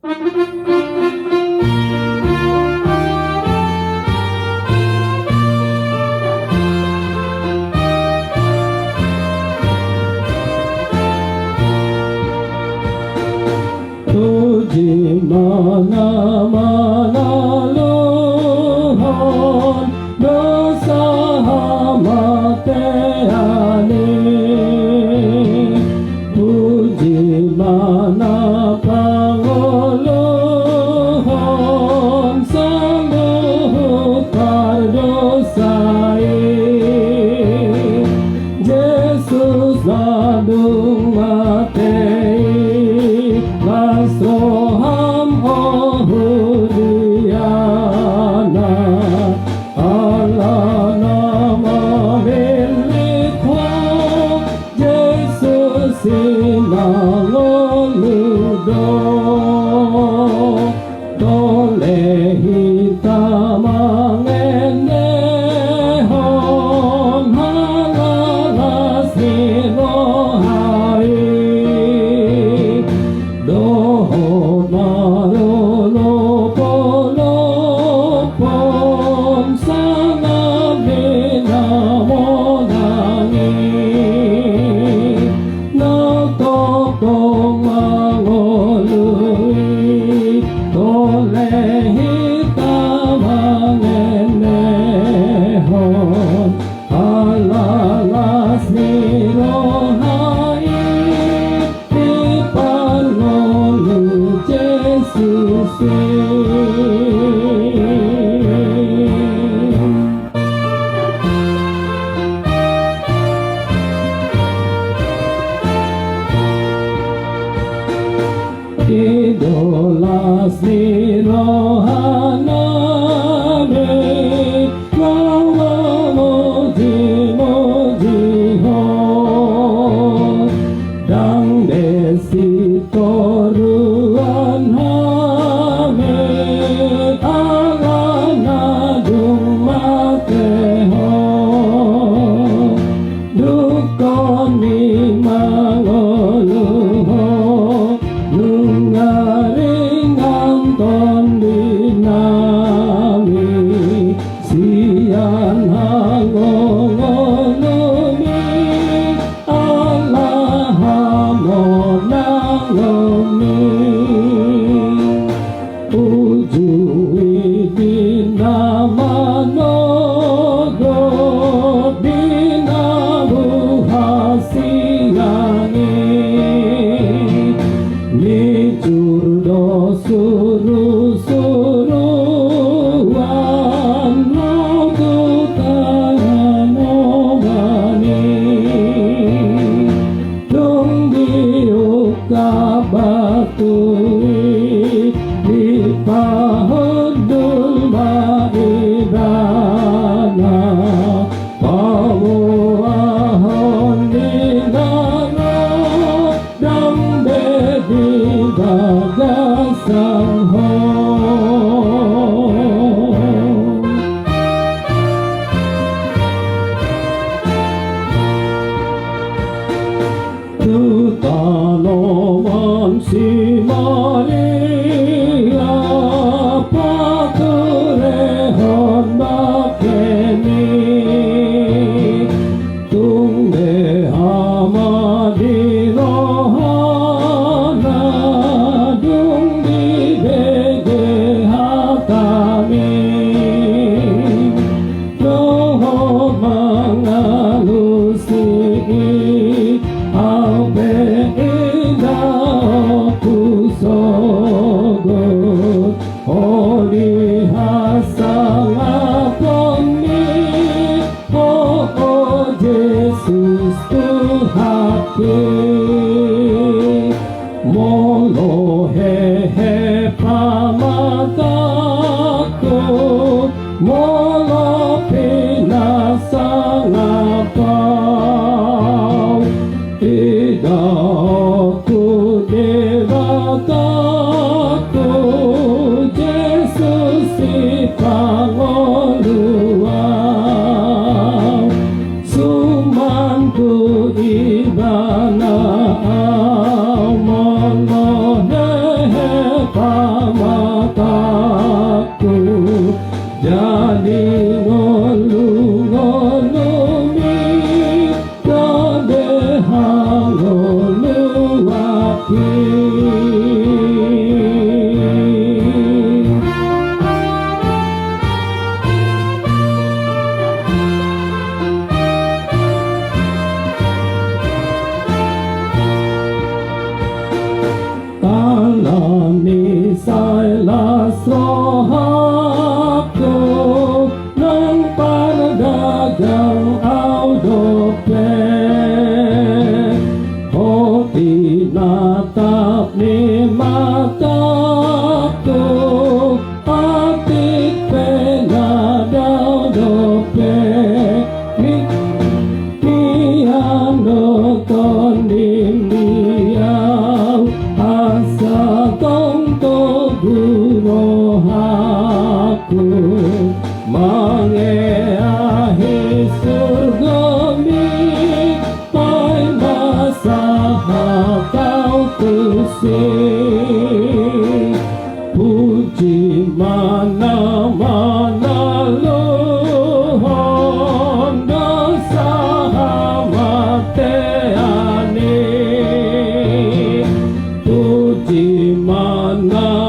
Di mana-mana luhur dosa mateani, puji mana panguluhon sanggup kardosai, Yesus ladung matei Masroham Ohudiana Allah nama milikku Yesus sinangoludo Toleh hitam mengenehon halalas nirohai Doho marolopolopon sana binamonangi Nagtokong mangolui tolehita mangenehon halalas nirohai Idolas ni rohaname Lawa moji-moji ho Dang desito ruan hame Alana dumate ho Dukoni mangoluho Nungaringan tondi nami Sian hangololumi Allah hamonangumi Ujui dinamanogo dinabuhasiyangi Licurdo suru-suruan Lautu tanganobani Dung diuka batui Di pahudul maibana Pamuahon dinano Dang dedi bagasan ho Tutaloman si Maria paturehon makeni Tungde hamadi rohana Dung di bege hatami Roho mangalusi Aupe indah kusogot Oli hasang aponi Oh Yesus Tuhaki Molo hehe pamataku Molo pinasang apau Idahku dewataku Yesus si pangoluan Sumanku ibana Molo hehe Isailas rohapku nang pandagang audope o tinatap ni mataku atik penadaw dope Miano tondimiyaw asa kong toguro haku mangeahi surgami pay masahakaw kusik puji mana manaluhon dosa mateani puji mana